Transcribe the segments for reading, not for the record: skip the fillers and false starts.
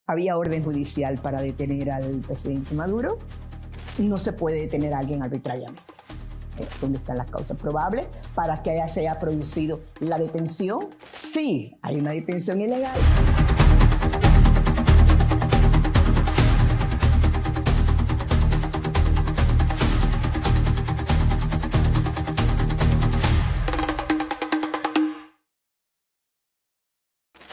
Había orden judicial para detener al presidente Maduro. No se puede detener a alguien arbitrariamente. ¿Dónde están las causas probables para que se haya producido la detención? Sí, hay una detención ilegal.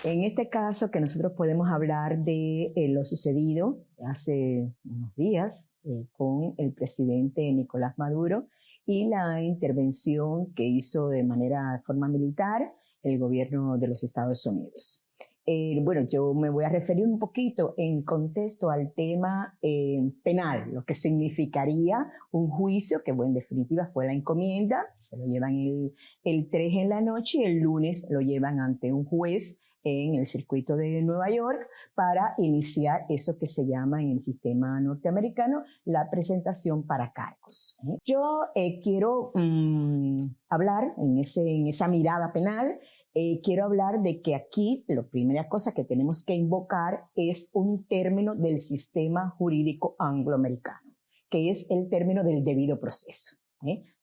En este caso que nosotros podemos hablar de lo sucedido hace unos días con el presidente Nicolás Maduro y la intervención que hizo de forma militar el gobierno de los Estados Unidos. Bueno, yo me voy a referir un poquito en contexto al tema penal, lo que significaría un juicio que, bueno, en definitiva fue la encomienda, se lo llevan el 3 en la noche y el lunes lo llevan ante un juez en el circuito de Nueva York para iniciar eso que se llama en el sistema norteamericano la presentación para cargos. Yo quiero hablar en esa mirada penal. Quiero hablar de que aquí la primera cosa que tenemos que invocar es un término del sistema jurídico angloamericano, que es el término del debido proceso.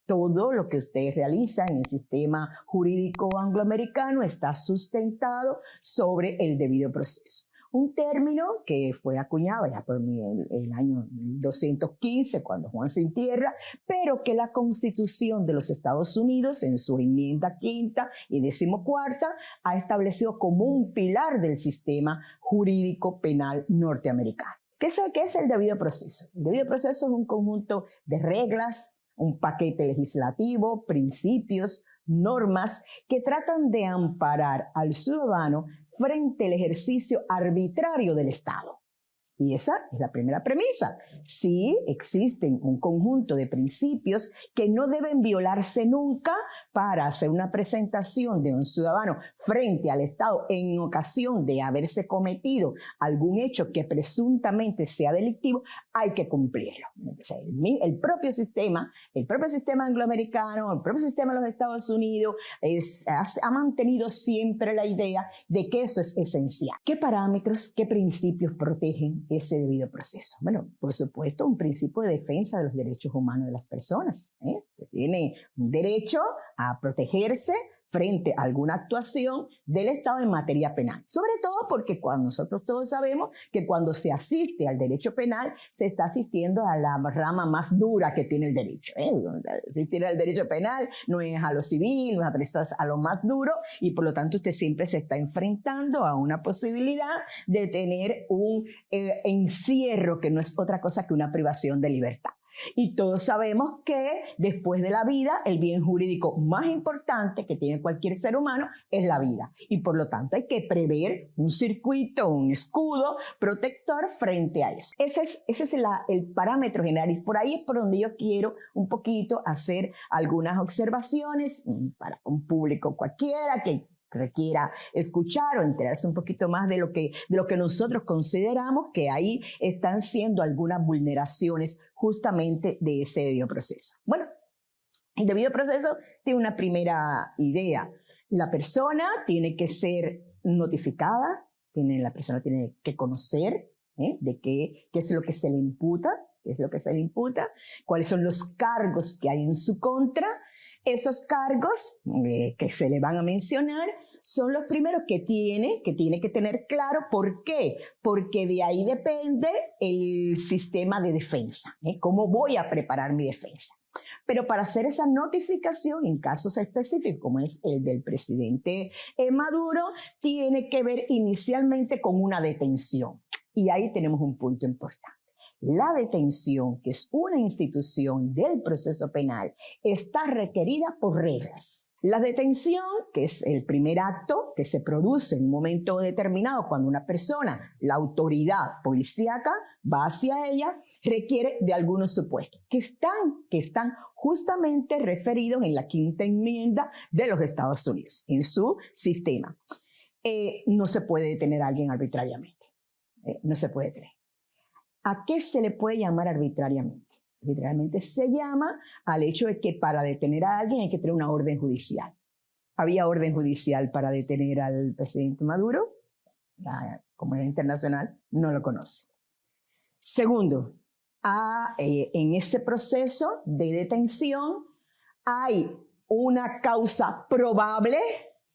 Todo lo que ustedes realizan en el sistema jurídico angloamericano está sustentado sobre el debido proceso. Un término que fue acuñado ya por el año 215, cuando Juan sin tierra, pero que la Constitución de los Estados Unidos, en su enmienda 5ª y 14ª, ha establecido como un pilar del sistema jurídico penal norteamericano. ¿Qué es el debido proceso? El debido proceso es un conjunto de reglas, un paquete legislativo, principios, normas que tratan de amparar al ciudadano frente al ejercicio arbitrario del Estado. Y esa es la primera premisa. Sí existen un conjunto de principios que no deben violarse nunca para hacer una presentación de un ciudadano frente al Estado en ocasión de haberse cometido algún hecho que presuntamente sea delictivo, hay que cumplirlo. El propio sistema angloamericano, el propio sistema de los Estados Unidos ha mantenido siempre la idea de que eso es esencial. ¿Qué parámetros, qué principios protegen ese debido proceso? Bueno, por supuesto, un principio de defensa de los derechos humanos de las personas, que tiene un derecho a protegerse frente a alguna actuación del Estado en materia penal. Sobre todo porque nosotros todos sabemos que cuando se asiste al derecho penal, se está asistiendo a la rama más dura que tiene el derecho. Asistir al derecho penal no es a lo civil, no es a lo más duro, y por lo tanto usted siempre se está enfrentando a una posibilidad de tener un encierro que no es otra cosa que una privación de libertad. Y todos sabemos que después de la vida, el bien jurídico más importante que tiene cualquier ser humano es la vida. Y por lo tanto hay que prever un circuito, un escudo protector frente a eso. Ese es el parámetro general, y por ahí es por donde yo quiero un poquito hacer algunas observaciones para un público cualquiera que requiera escuchar o enterarse un poquito más de lo que nosotros consideramos que ahí están siendo algunas vulneraciones justamente de ese debido proceso. Bueno, el debido proceso tiene una primera idea. La persona tiene que ser notificada, la persona tiene que conocer de qué es lo que se le imputa, cuáles son los cargos que hay en su contra. Esos cargos que se le van a mencionar son los primeros que tiene que tener claro. ¿Por qué? Porque de ahí depende el sistema de defensa. ¿Cómo voy a preparar mi defensa? Pero para hacer esa notificación en casos específicos, como es el del presidente Maduro, tiene que ver inicialmente con una detención. Y ahí tenemos un punto importante. La detención, que es una institución del proceso penal, está requerida por reglas. La detención, que es el primer acto que se produce en un momento determinado cuando una persona, la autoridad policíaca, va hacia ella, requiere de algunos supuestos que están justamente referidos en la 5ª enmienda de los Estados Unidos, en su sistema. No se puede detener a alguien arbitrariamente. No se puede detener. ¿A qué se le puede llamar arbitrariamente? Arbitrariamente se llama al hecho de que para detener a alguien hay que tener una orden judicial. ¿Había orden judicial para detener al presidente Maduro? La comunidad internacional no lo conoce. Segundo, en ese proceso de detención hay una causa probable.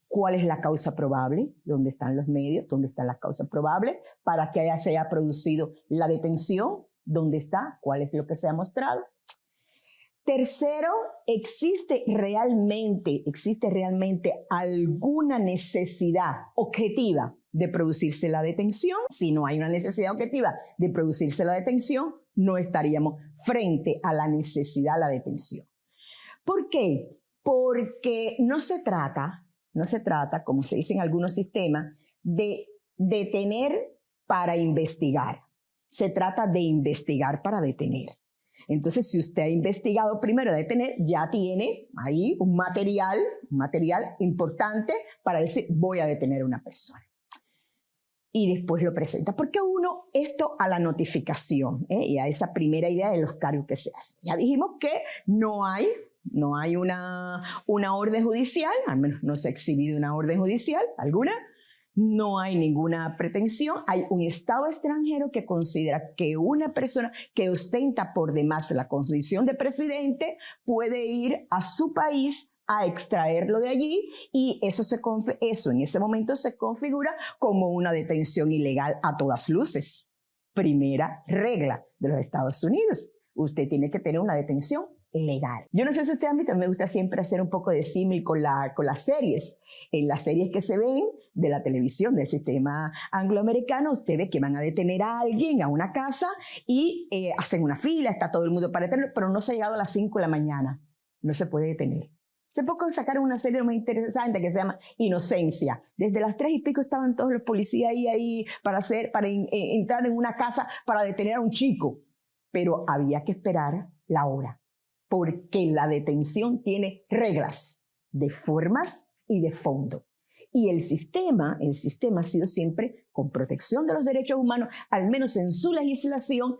¿Cuál es la causa probable? ¿Dónde están los medios? ¿Dónde está la causa probable para que se haya producido la detención? ¿Dónde está? ¿Cuál es lo que se ha mostrado? Tercero, ¿existe realmente alguna necesidad objetiva de producirse la detención? Si no hay una necesidad objetiva de producirse la detención, no estaríamos frente a la necesidad de la detención. ¿Por qué? Porque no se trata, como se dice en algunos sistemas, de detener para investigar. Se trata de investigar para detener. Entonces, si usted ha investigado primero a detener, ya tiene ahí un material importante para decir, voy a detener a una persona. Y después lo presenta. Porque esto a la notificación, y a esa primera idea de los cargos que se hacen. Ya dijimos que no hay una orden judicial, al menos no se ha exhibido una orden judicial alguna, no hay ninguna pretensión, hay un Estado extranjero que considera que una persona que ostenta por demás la condición de presidente puede ir a su país a extraerlo de allí y eso en ese momento se configura como una detención ilegal a todas luces. Primera regla de los Estados Unidos, usted tiene que tener una detención legal. Yo no sé si ustedes han visto, me gusta siempre hacer un poco de símil con las series. En las series que se ven de la televisión, del sistema angloamericano, usted ve que van a detener a alguien a una casa y hacen una fila, está todo el mundo para detenerlo, pero no se ha llegado a las 5 de la mañana. No se puede detener. Hace poco sacaron una serie muy interesante que se llama Inocencia. Desde las 3 y pico estaban todos los policías ahí para entrar en una casa para detener a un chico. Pero había que esperar la hora. Porque la detención tiene reglas de formas y de fondo. Y el sistema ha sido siempre con protección de los derechos humanos, al menos en su legislación,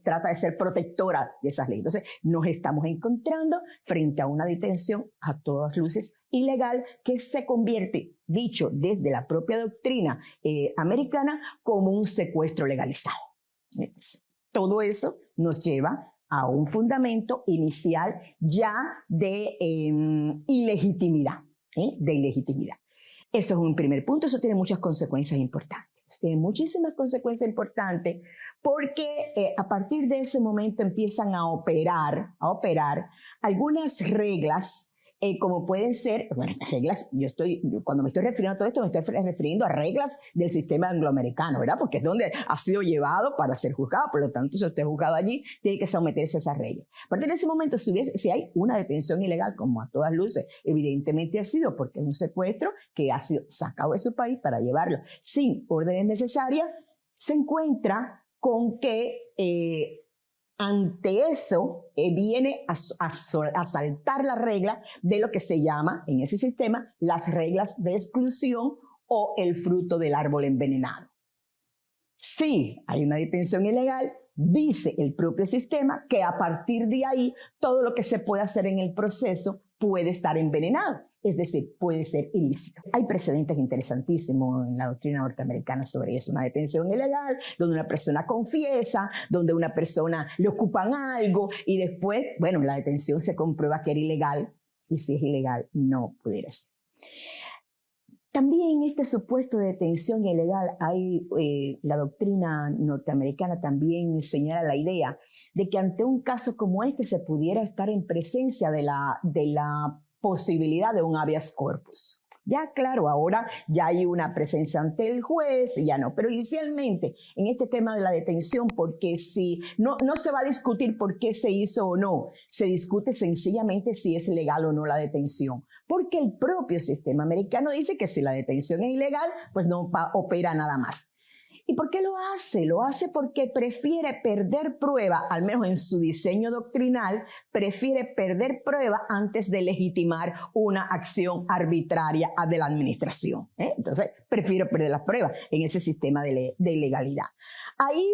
trata de ser protectora de esas leyes. Entonces, nos estamos encontrando frente a una detención a todas luces ilegal que se convierte, dicho desde la propia doctrina americana, como un secuestro legalizado. Entonces, todo eso nos lleva a un fundamento inicial ya de ilegitimidad, de ilegitimidad. Eso es un primer punto, eso tiene muchas consecuencias importantes. Tiene muchísimas consecuencias importantes porque a partir de ese momento empiezan a operar algunas reglas como pueden ser, bueno, reglas, cuando me estoy refiriendo a todo esto, me estoy refiriendo a reglas del sistema angloamericano, ¿verdad? Porque es donde ha sido llevado para ser juzgado, por lo tanto, si usted es juzgado allí, tiene que someterse a esas reglas. A partir de ese momento, si hay una detención ilegal, como a todas luces, evidentemente ha sido porque es un secuestro que ha sido sacado de su país para llevarlo sin órdenes necesarias, se encuentra con que ante eso viene a saltar la regla de lo que se llama en ese sistema las reglas de exclusión o el fruto del árbol envenenado. Si hay una detención ilegal, dice el propio sistema que a partir de ahí todo lo que se puede hacer en el proceso puede estar envenenado, es decir, puede ser ilícito. Hay precedentes interesantísimos en la doctrina norteamericana sobre eso, una detención ilegal, donde una persona confiesa, donde una persona le ocupan algo y después, bueno, la detención se comprueba que era ilegal y si es ilegal no pudiera ser. También en este supuesto de detención ilegal hay la doctrina norteamericana también señala la idea de que ante un caso como este se pudiera estar en presencia de la posibilidad de un habeas corpus. Ya claro, ahora ya hay una presencia ante el juez, ya no, pero inicialmente en este tema de la detención, porque si no se va a discutir por qué se hizo o no, se discute sencillamente si es legal o no la detención, porque el propio sistema americano dice que si la detención es ilegal, pues no opera nada más. ¿Y por qué lo hace? Lo hace porque prefiere perder prueba, al menos en su diseño doctrinal, prefiere perder prueba antes de legitimar una acción arbitraria de la administración. Entonces, prefiero perder las pruebas en ese sistema de ilegalidad. Ahí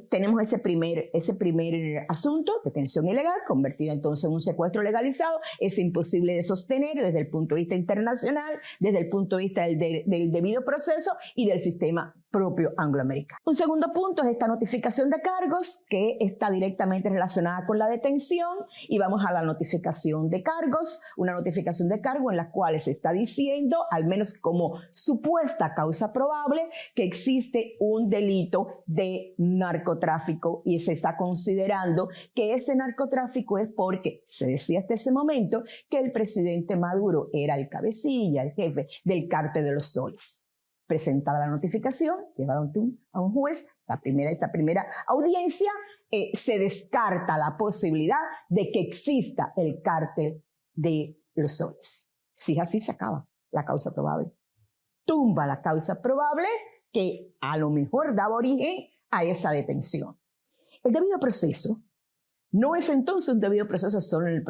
tenemos ese primer asunto, detención ilegal, convertido entonces en un secuestro legalizado. Es imposible de sostener desde el punto de vista internacional, desde el punto de vista del debido proceso y del sistema propio angloamericano. Un segundo punto es esta notificación de cargos, que está directamente relacionada con la detención, y vamos a la notificación de cargos, una notificación de cargo en la cual se está diciendo, al menos como supuesta causa probable, que existe un delito de narcotráfico, y se está considerando que ese narcotráfico es porque se decía hasta ese momento que el presidente Maduro era el cabecilla, el jefe del cártel de los soles. Presentada la notificación, llevada a un juez, esta primera audiencia, se descarta la posibilidad de que exista el cártel de los soles. Si es así, se acaba la causa probable. Tumba la causa probable que a lo mejor daba origen a esa detención. El debido proceso no es entonces un debido proceso solo en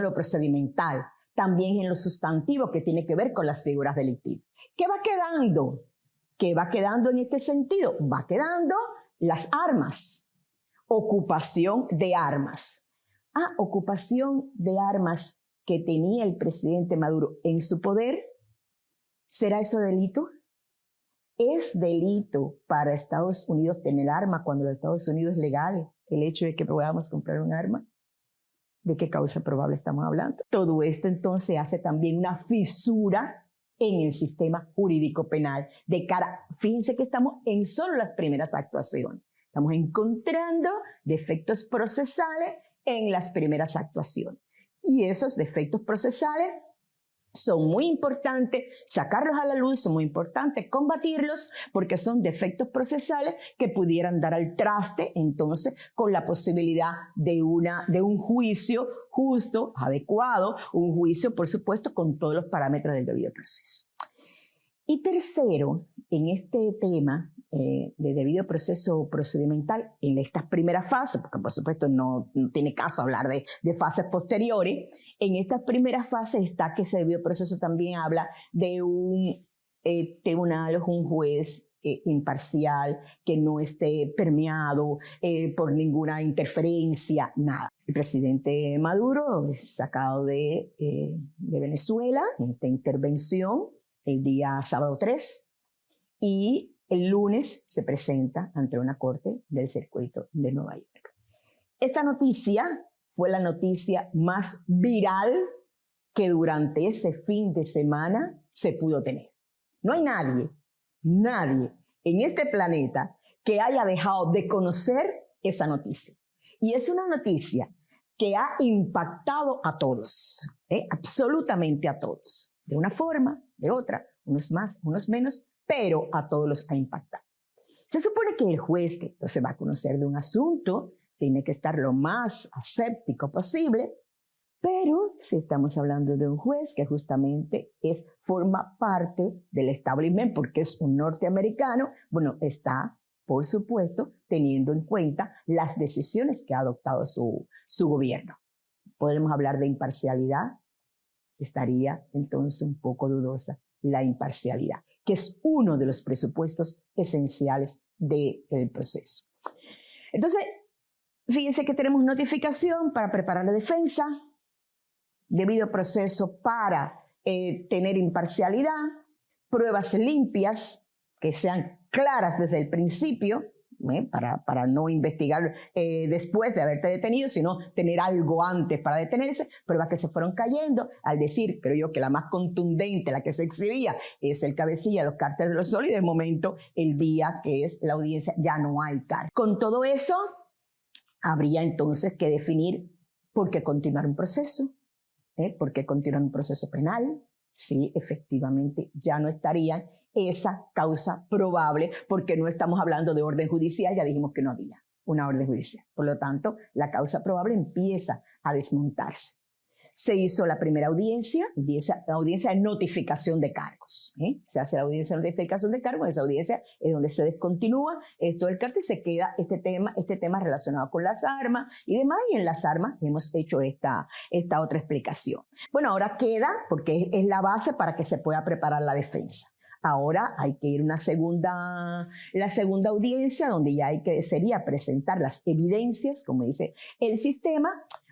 lo procedimental, también en lo sustantivo que tiene que ver con las figuras delictivas. ¿Qué va quedando? ¿Qué va quedando en este sentido? Va quedando las armas, ocupación de armas. Ocupación de armas que tenía el presidente Maduro en su poder. ¿Será eso delito? ¿Es delito para Estados Unidos tener arma cuando en Estados Unidos es legal el hecho de que podamos comprar un arma? ¿De qué causa probable estamos hablando? Todo esto entonces hace también una fisura en el sistema jurídico penal de cara, fíjense que estamos en solo las primeras actuaciones. Estamos encontrando defectos procesales en las primeras actuaciones. Y esos defectos procesales son muy importantes sacarlos a la luz, son muy importantes combatirlos, porque son defectos procesales que pudieran dar al traste entonces con la posibilidad de un juicio justo, adecuado, un juicio por supuesto con todos los parámetros del debido proceso. Y tercero, en este tema de debido proceso procedimental, en estas primeras fases, porque por supuesto no tiene caso hablar de fases posteriores, en estas primeras fases está que ese debido proceso también habla de un tribunal o un juez imparcial, que no esté permeado por ninguna interferencia, nada. El presidente Maduro es sacado de Venezuela en esta intervención el día sábado 3 y el lunes se presenta ante una corte del circuito de Nueva York. Esta noticia fue la noticia más viral que durante ese fin de semana se pudo tener. No hay nadie en este planeta que haya dejado de conocer esa noticia. Y es una noticia que ha impactado a todos, absolutamente a todos, de una forma, de otra, unos más, unos menos, pero a todos los ha impactado. Se supone que el juez que se va a conocer de un asunto tiene que estar lo más aséptico posible, pero si estamos hablando de un juez que justamente forma parte del establishment porque es un norteamericano, bueno, está, por supuesto, teniendo en cuenta las decisiones que ha adoptado su gobierno. ¿Podemos hablar de imparcialidad? Estaría entonces un poco dudosa la imparcialidad, que es uno de los presupuestos esenciales del proceso. Entonces, fíjense que tenemos notificación para preparar la defensa, debido proceso para tener imparcialidad, pruebas limpias que sean claras desde el principio, para no investigar después de haberte detenido, sino tener algo antes para detenerse, pruebas que se fueron cayendo, al decir, creo yo, que la más contundente, la que se exhibía, es el cabecilla de los cárteles de los soles, y de momento, el día que es la audiencia, ya no hay cártel. Con todo eso, habría entonces que definir por qué continuar un proceso, por qué continuar un proceso penal, si efectivamente ya no estarían esa causa probable, porque no estamos hablando de orden judicial, ya dijimos que no había una orden judicial. Por lo tanto, la causa probable empieza a desmontarse. Se hizo la primera audiencia de notificación de cargos. Se hace la audiencia de notificación de cargos, esa audiencia es donde se descontinúa esto del cártel, se queda este tema relacionado con las armas y demás, y en las armas hemos hecho esta otra explicación. Bueno, ahora queda, porque es la base para que se pueda preparar la defensa. Ahora hay que ir a la segunda audiencia, donde ya sería presentar las evidencias, como dice el sistema,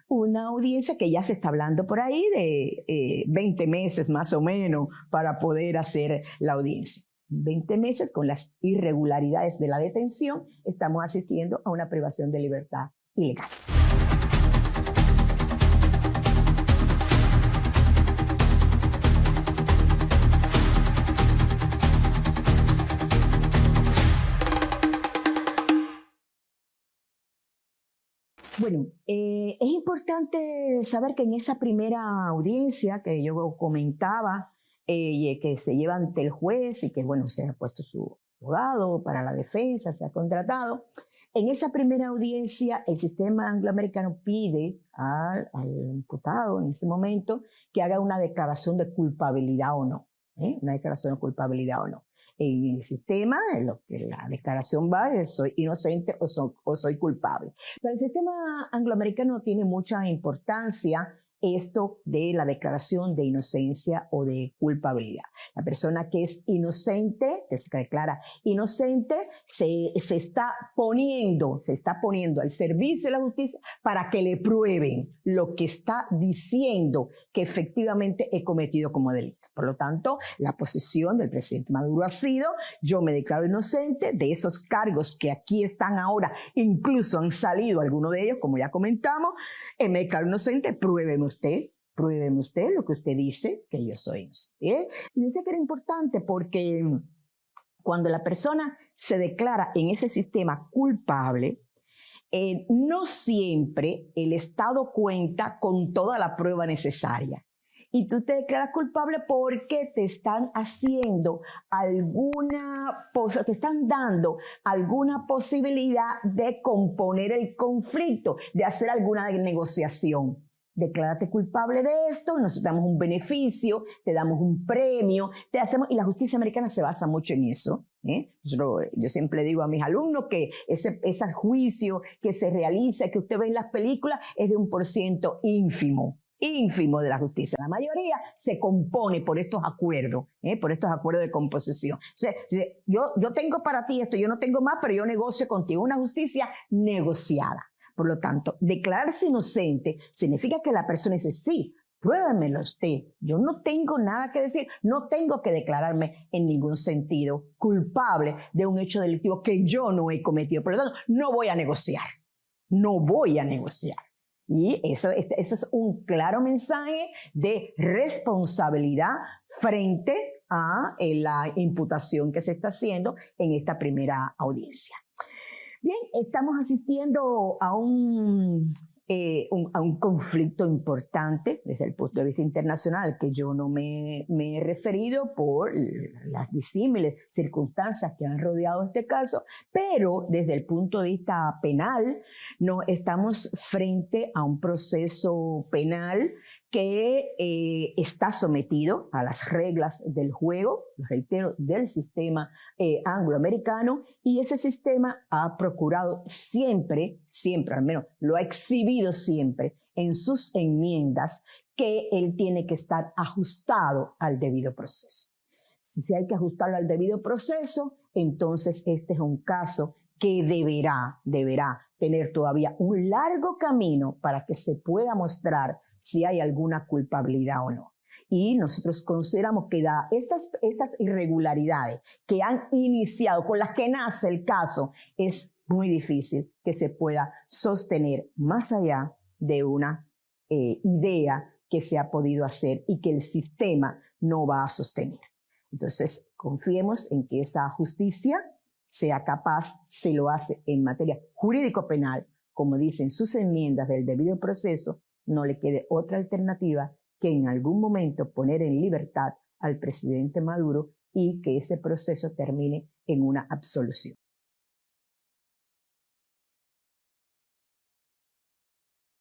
una audiencia que ya se está hablando por ahí de 20 meses más o menos para poder hacer la audiencia. 20 meses con las irregularidades de la detención, estamos asistiendo a una privación de libertad ilegal. Bueno, es importante saber que en esa primera audiencia que yo comentaba, que se lleva ante el juez y que, bueno, se ha puesto su abogado para la defensa, se ha contratado, en esa primera audiencia el sistema angloamericano pide al imputado en ese momento que haga una declaración de culpabilidad o no, una declaración de culpabilidad o no. En el sistema, en lo que la declaración va es soy inocente o soy culpable. Pero el sistema angloamericano tiene mucha importancia esto de la declaración de inocencia o de culpabilidad. La persona que es inocente, que se declara inocente, se está poniendo al servicio de la justicia para que le prueben lo que está diciendo que efectivamente he cometido como delito. Por lo tanto, la posición del presidente Maduro ha sido: yo me declaro inocente de esos cargos que aquí están ahora, incluso han salido algunos de ellos, como ya comentamos, me declaro inocente, pruébeme usted lo que usted dice que yo soy inocente. Y decía que era importante porque cuando la persona se declara en ese sistema culpable, no siempre el Estado cuenta con toda la prueba necesaria. Y tú te declaras culpable porque te están te están dando alguna posibilidad de componer el conflicto, de hacer alguna negociación. Declárate culpable de esto, nosotros te damos un beneficio, te damos un premio, y la justicia americana se basa mucho en eso. Yo siempre digo a mis alumnos que ese juicio que se realiza, que usted ve en las películas, es de 1% ínfimo de la justicia. La mayoría se compone por estos acuerdos de composición. O sea, yo tengo para ti esto, yo no tengo más, pero yo negocio contigo. Una justicia negociada. Por lo tanto, declararse inocente significa que la persona dice: sí, pruébamelo usted, yo no tengo nada que decir, no tengo que declararme en ningún sentido culpable de un hecho delictivo que yo no he cometido. Por lo tanto, no voy a negociar. Y eso es un claro mensaje de responsabilidad frente a la imputación que se está haciendo en esta primera audiencia. Bien, estamos asistiendo a un conflicto importante desde el punto de vista internacional, que yo no me he referido por las disímiles circunstancias que han rodeado este caso, pero desde el punto de vista penal, no estamos frente a un proceso penal que está sometido a las reglas del juego, reitero, del sistema angloamericano, y ese sistema ha procurado siempre, al menos lo ha exhibido siempre en sus enmiendas, que él tiene que estar ajustado al debido proceso. Si hay que ajustarlo al debido proceso, entonces este es un caso que deberá tener todavía un largo camino para que se pueda mostrar si hay alguna culpabilidad o no. Y nosotros consideramos que estas irregularidades que han iniciado, con las que nace el caso, es muy difícil que se pueda sostener más allá de una idea que se ha podido hacer y que el sistema no va a sostener. Entonces, confiemos en que esa justicia sea capaz, se lo hace en materia jurídico-penal, como dicen sus enmiendas del debido proceso, no le quede otra alternativa que en algún momento poner en libertad al presidente Maduro y que ese proceso termine en una absolución.